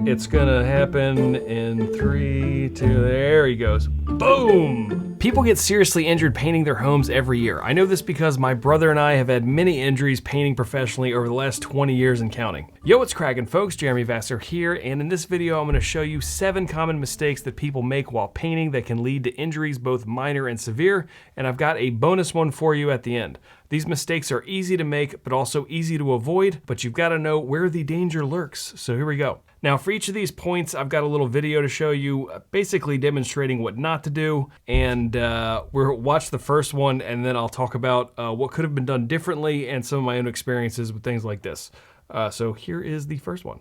It's gonna happen in 3, 2, there he goes. Boom! People get seriously injured painting their homes every year. I know this because my brother and I have had many injuries painting professionally over the last 20 years and counting. Yo, what's crackin' folks? Jeremy Vassar here, and in this video I'm gonna show you 7 common mistakes that people make while painting that can lead to injuries both minor and severe, and I've got a bonus one for you at the end. These mistakes are easy to make, but also easy to avoid, but you've gotta know where the danger lurks. So here we go. Now for each of these points, I've got a little video to show you, basically demonstrating what not to do, and we'll watch the first one, and then I'll talk about what could have been done differently and some of my own experiences with things like this. So here is the first one.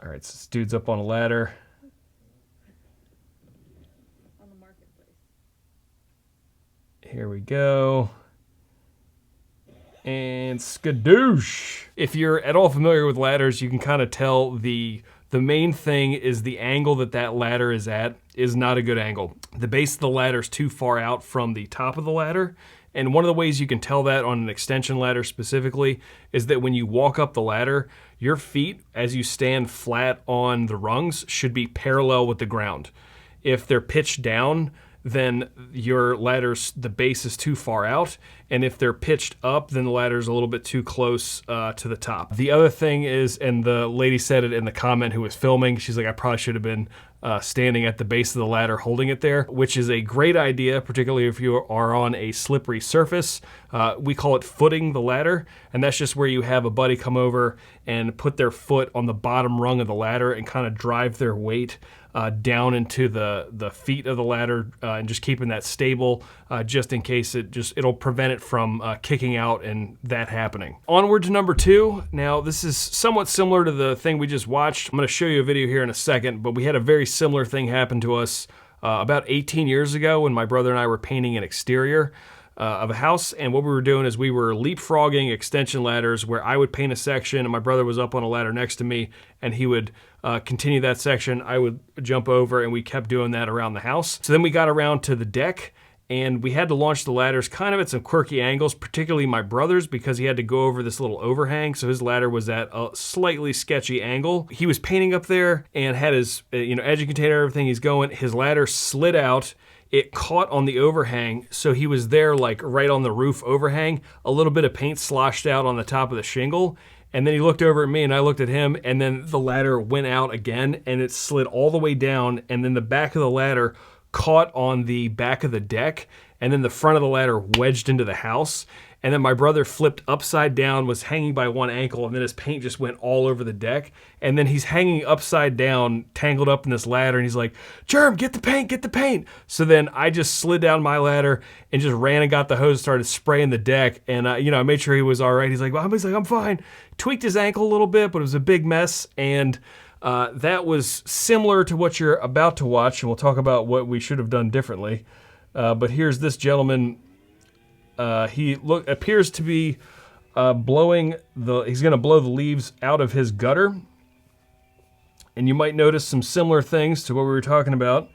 All right, so this dude's up on a ladder. Here we go. And skadoosh. If you're at all familiar with ladders, you can kind of tell the main thing is the angle that ladder is at is not a good angle. The base of the ladder is too far out from the top of the ladder. And one of the ways you can tell that on an extension ladder specifically is that when you walk up the ladder, your feet, as you stand flat on the rungs, should be parallel with the ground. If they're pitched down, then your the base is too far out. And if they're pitched up, then the ladder's a little bit too close to the top. The other thing is, and the lady said it in the comment who was filming, she's like, I probably should have been standing at the base of the ladder holding it there, which is a great idea, particularly if you are on a slippery surface. We call it footing the ladder, and that's just where you have a buddy come over and put their foot on the bottom rung of the ladder and kind of drive their weight down into the feet of the ladder and just keeping that stable just in case it'll prevent it from kicking out and that happening. Onward to number 2. Now this is somewhat similar to the thing we just watched. I'm going to show you a video here in a second, but we had a very similar thing happen to us about 18 years ago when my brother and I were painting an exterior of a house, and what we were doing is we were leapfrogging extension ladders where I would paint a section and my brother was up on a ladder next to me and he would continue that section, I would jump over, and we kept doing that around the house. So then we got around to the deck and we had to launch the ladders kind of at some quirky angles, particularly my brother's, because he had to go over this little overhang, so his ladder was at a slightly sketchy angle. He was painting up there and had his edging container, everything he's going. His ladder slid out. It caught on the overhang, so he was there like right on the roof overhang. A little bit of paint sloshed out on the top of the shingle, and then he looked over at me and I looked at him, and then the ladder went out again and it slid all the way down, and then the back of the ladder caught on the back of the deck, and then the front of the ladder wedged into the house. And then my brother flipped upside down, was hanging by one ankle, and then his paint just went all over the deck. And then he's hanging upside down, tangled up in this ladder, and he's like, Germ, get the paint, get the paint. So then I just slid down my ladder and just ran and got the hose, started spraying the deck. And, I made sure he was all right. He's like, I'm fine. Tweaked his ankle a little bit, but it was a big mess. And that was similar to what you're about to watch, and we'll talk about what we should have done differently. But here's this gentleman. He appears to be he's going to blow the leaves out of his gutter. And you might notice some similar things to what we were talking about.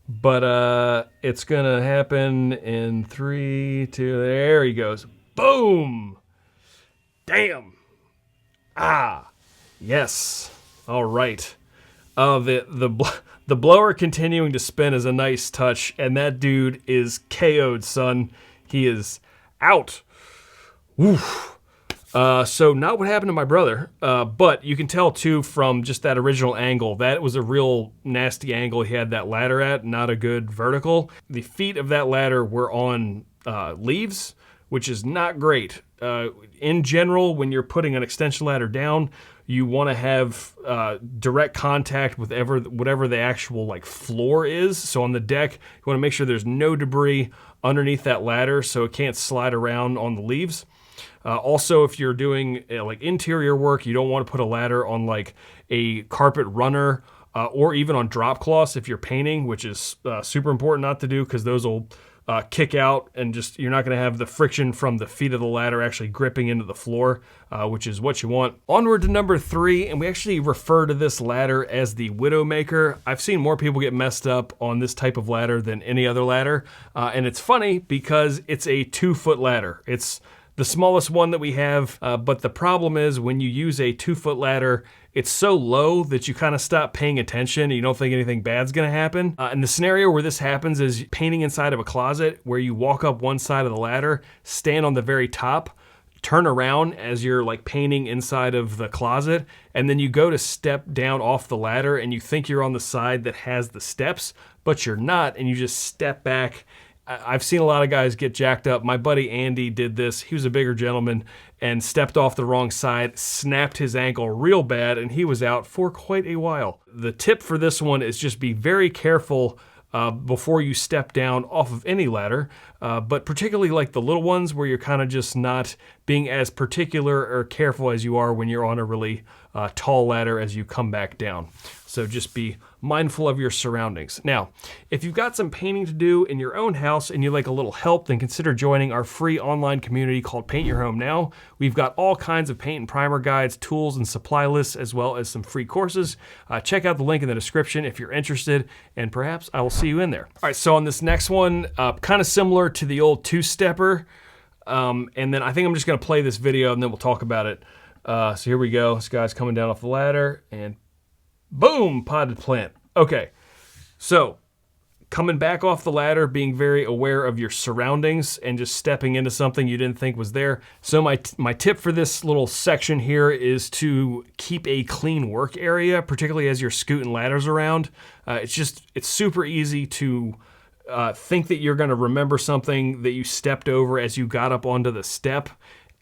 But it's going to happen in 3, 2, there he goes. Boom! Damn! Ah! Yes. All right. The blower continuing to spin is a nice touch, and that dude is KO'd, son. He is out. Woof. So not what happened to my brother, but you can tell too from just that original angle, that was a real nasty angle he had that ladder at, not a good vertical. The feet of that ladder were on leaves, which is not great. In general, when you're putting an extension ladder down, you want to have direct contact with whatever the actual floor is. So on the deck, you want to make sure there's no debris underneath that ladder so it can't slide around on the leaves. Also, if you're doing interior work, you don't want to put a ladder on a carpet runner or even on drop cloths if you're painting, which is super important not to do because those will kick out, and you're not going to have the friction from the feet of the ladder actually gripping into the floor, which is what you want. Onward to number 3, and we actually refer to this ladder as the Widowmaker. I've seen more people get messed up on this type of ladder than any other ladder, and it's funny because it's a 2-foot ladder. It's the smallest one that we have, but the problem is when you use a 2-foot ladder, it's so low that you kind of stop paying attention and you don't think anything bad's gonna happen. And the scenario where this happens is painting inside of a closet where you walk up one side of the ladder, stand on the very top, turn around as you're like painting inside of the closet, and then you go to step down off the ladder and you think you're on the side that has the steps, but you're not, and you just step back. I've seen a lot of guys get jacked up. My buddy Andy did this. He was a bigger gentleman and stepped off the wrong side, snapped his ankle real bad, and he was out for quite a while. The tip for this one is just be very careful before you step down off of any ladder, but particularly like the little ones where you're kind of just not being as particular or careful as you are when you're on a really tall ladder as you come back down. So just be mindful of your surroundings. Now, if you've got some painting to do in your own house and you'd like a little help, then consider joining our free online community called Paint Your Home Now. We've got all kinds of paint and primer guides, tools, and supply lists, as well as some free courses. Check out the link in the description if you're interested, and perhaps I will see you in there. All right, so on this next one, kind of similar to the old two-stepper, and then I think I'm just gonna play this video and then we'll talk about it. So here we go. This guy's coming down off the ladder and boom, potted plant. Okay, so coming back off the ladder, being very aware of your surroundings and just stepping into something you didn't think was there. So my tip for this little section here is to keep a clean work area, particularly as you're scooting ladders around. It's super easy to think that you're gonna remember something that you stepped over as you got up onto the step,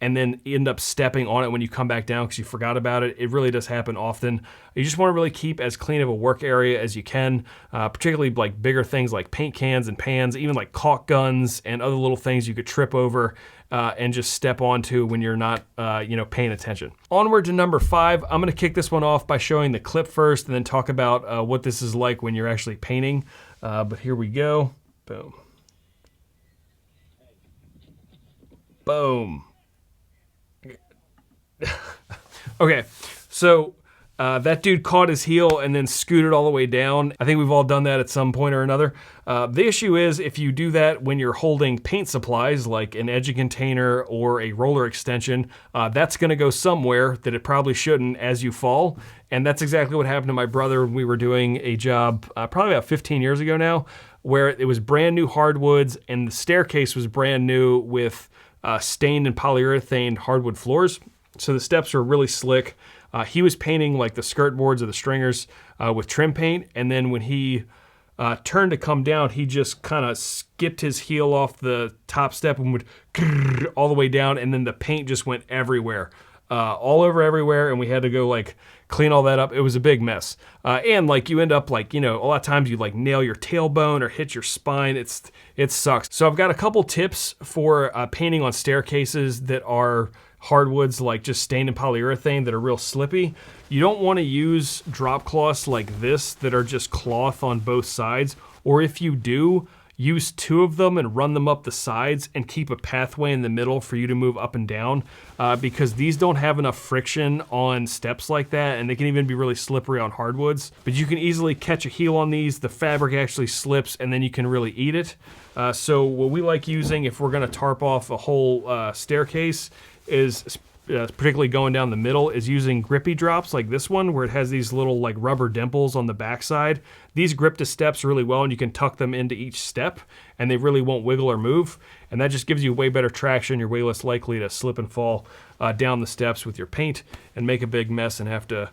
and then end up stepping on it when you come back down because you forgot about it. It really does happen often. You just want to really keep as clean of a work area as you can, particularly like bigger things like paint cans and pans, even like caulk guns and other little things you could trip over and just step onto when you're not paying attention. Onward to number 5. I'm gonna kick this one off by showing the clip first and then talk about what this is like when you're actually painting. But here we go. Boom. Boom. Okay, so that dude caught his heel and then scooted all the way down. I think we've all done that at some point or another. The issue is if you do that when you're holding paint supplies like an edging container or a roller extension, that's gonna go somewhere that it probably shouldn't as you fall. And that's exactly what happened to my brother when we were doing a job probably about 15 years ago now, where it was brand new hardwoods and the staircase was brand new with stained and polyurethane hardwood floors. So the steps were really slick. He was painting like the skirt boards of the stringers with trim paint. And then when he turned to come down, he just kind of skipped his heel off the top step and would all the way down. And then the paint just went everywhere, all over everywhere. And we had to go like clean all that up. It was a big mess. And like you end up like, a lot of times you like nail your tailbone or hit your spine. It sucks. So I've got a couple tips for painting on staircases that are hardwoods like just stained in polyurethane that are real slippy. You don't want to use drop cloths like this that are just cloth on both sides, or if you do, use 2 of them and run them up the sides and keep a pathway in the middle for you to move up and down because these don't have enough friction on steps like that, and they can even be really slippery on hardwoods. But you can easily catch a heel on these, the fabric actually slips, and then you can really eat it. So what we like using if we're gonna tarp off a whole staircase is particularly going down the middle, is using grippy drops like this one where it has these little like rubber dimples on the backside. These grip the steps really well and you can tuck them into each step and they really won't wiggle or move. And that just gives you way better traction. You're way less likely to slip and fall down the steps with your paint and make a big mess and have to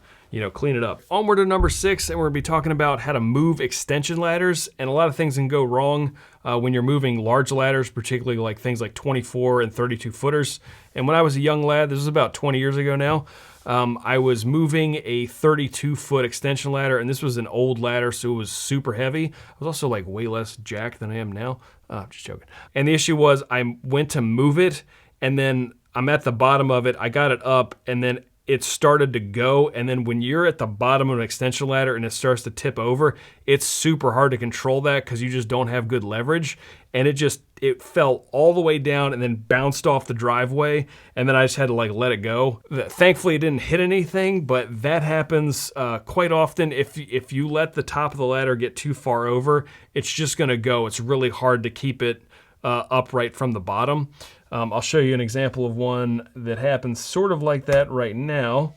clean it up. Onward to number 6, and we're gonna be talking about how to move extension ladders. And a lot of things can go wrong when you're moving large ladders, particularly like things like 24 and 32 footers. And when I was a young lad, this was about 20 years ago now, I was moving a 32-foot extension ladder, and this was an old ladder, so it was super heavy. I was also like way less jacked than I am now. I'm just joking. And the issue was I went to move it, and then I'm at the bottom of it, I got it up, and then it started to go. And then when you're at the bottom of an extension ladder and it starts to tip over, it's super hard to control that because you just don't have good leverage. And it fell all the way down and then bounced off the driveway. And then I just had to like let it go. Thankfully it didn't hit anything, but that happens quite often. If you let the top of the ladder get too far over, it's just gonna go. It's really hard to keep it upright from the bottom. I'll show you an example of one that happens sort of like that right now.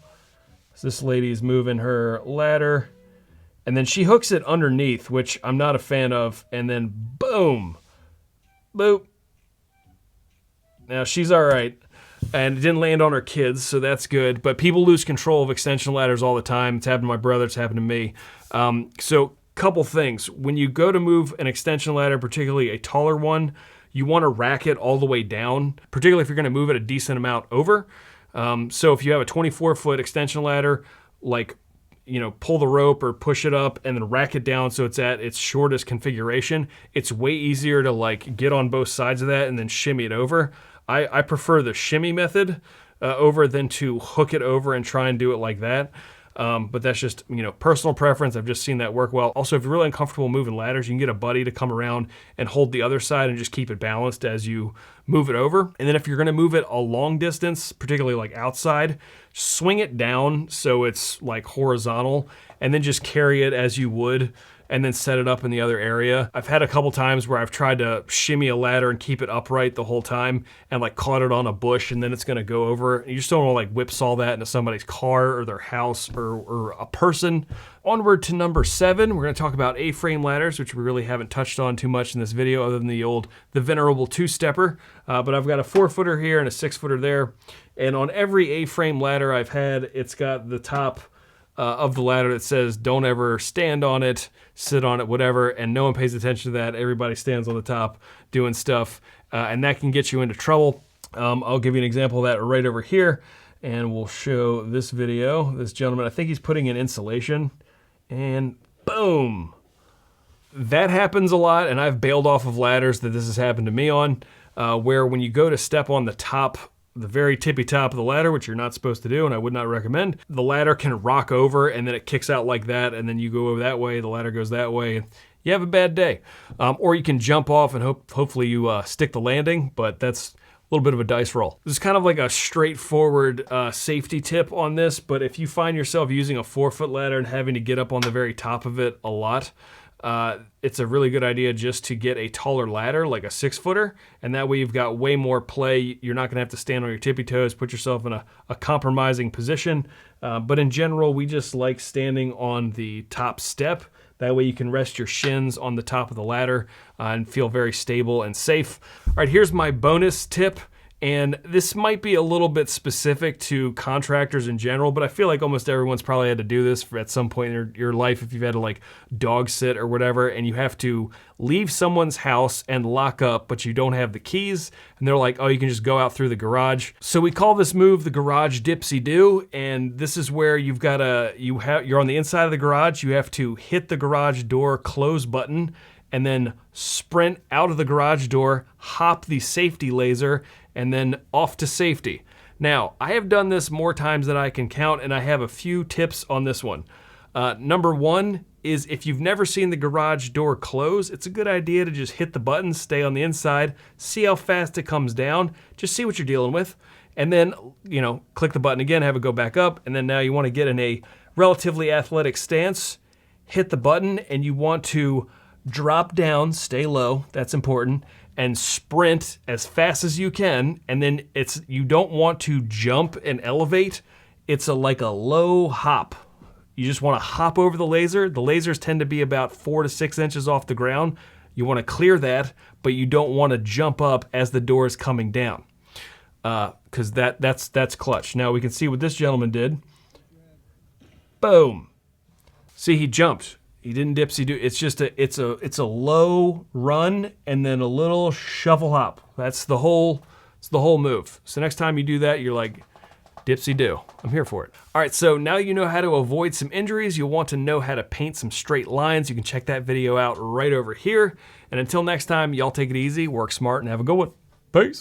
So this lady's moving her ladder, and then she hooks it underneath, which I'm not a fan of, and then boom, boop. Now she's all right, and it didn't land on her kids, so that's good. But people lose control of extension ladders all the time. It's happened to my brother. It's happened to me. So couple things. When you go to move an extension ladder, particularly a taller one, you want to rack it all the way down, particularly if you're going to move it a decent amount over. So if you have a 24-foot extension ladder, like, you know, pull the rope or push it up and then rack it down so it's at its shortest configuration, it's way easier to like get on both sides of that and then shimmy it over. I prefer the shimmy method over than to hook it over and try and do it like that. But that's just, you know, personal preference. I've just seen that work well. Also, if you're really uncomfortable moving ladders, you can get a buddy to come around and hold the other side and just keep it balanced as you move it over. And then if you're going to move it a long distance, particularly like outside, swing it down so it's like horizontal and then just carry it as you would and then set it up in the other area. I've had a couple times where I've tried to shimmy a ladder and keep it upright the whole time and like caught it on a bush and then it's gonna go over. You just don't wanna like whipsaw that into somebody's car or their house or a person. Onward to number 7, we're gonna talk about A-frame ladders, which we really haven't touched on too much in this video other than the venerable 2-stepper. But I've got a 4-footer here and a 6-footer there. And on every A-frame ladder I've had, it's got the top of the ladder that says don't ever stand on it, sit on it, whatever, and no one pays attention to that. Everybody stands on the top doing stuff, and that can get you into trouble. I'll give you an example of that right over here, and we'll show this video. This gentleman, I think he's putting in insulation, and boom. That happens a lot, and I've bailed off of ladders that this has happened to me on, where when you go to step on the top, the very tippy top of the ladder, which you're not supposed to do and I would not recommend, the ladder can rock over and then it kicks out like that and then you go over that way, the ladder goes that way, and you have a bad day. Or you can jump off and hopefully you stick the landing, but that's a little bit of a dice roll. This is kind of like a straightforward safety tip on this, but if you find yourself using a 4-foot ladder and having to get up on the very top of it a lot, it's a really good idea just to get a taller ladder, like a 6-footer, and that way you've got way more play. You're not gonna have to stand on your tippy toes, put yourself in a compromising position. But in general, we just like standing on the top step. That way you can rest your shins on the top of the ladder and feel very stable and safe. All right, here's my bonus tip. And this might be a little bit specific to contractors in general, but I feel like almost everyone's probably had to do this at some point in your life if you've had to like dog sit or whatever, and you have to leave someone's house and lock up, but you don't have the keys, and they're like, oh, you can just go out through the garage. So we call this move the garage dipsy-do, and this is where you've got you're on the inside of the garage, you have to hit the garage door close button, and then sprint out of the garage door, hop the safety laser, and then off to safety. Now, I have done this more times than I can count, and I have a few tips on this one. Number 1 is if you've never seen the garage door close, it's a good idea to just hit the button, stay on the inside, see how fast it comes down, just see what you're dealing with, and then, you know, click the button again, have it go back up, and then now you want to get in a relatively athletic stance, hit the button, and you want to drop down, stay low, that's important, and sprint as fast as you can. And then you don't want to jump and elevate. It's like a low hop. You just want to hop over the laser. The lasers tend to be about 4 to 6 inches off the ground. You want to clear that, but you don't want to jump up as the door is coming down, because that's clutch. Now we can see what this gentleman did. Boom. See, he jumped. He didn't dipsy-do. It's just it's a low run and then a little shuffle hop. It's the whole move. So next time you do that, you're like, dipsy-do. I'm here for it. All right, so now you know how to avoid some injuries. You'll want to know how to paint some straight lines. You can check that video out right over here. And until next time, y'all take it easy, work smart, and have a good one. Peace.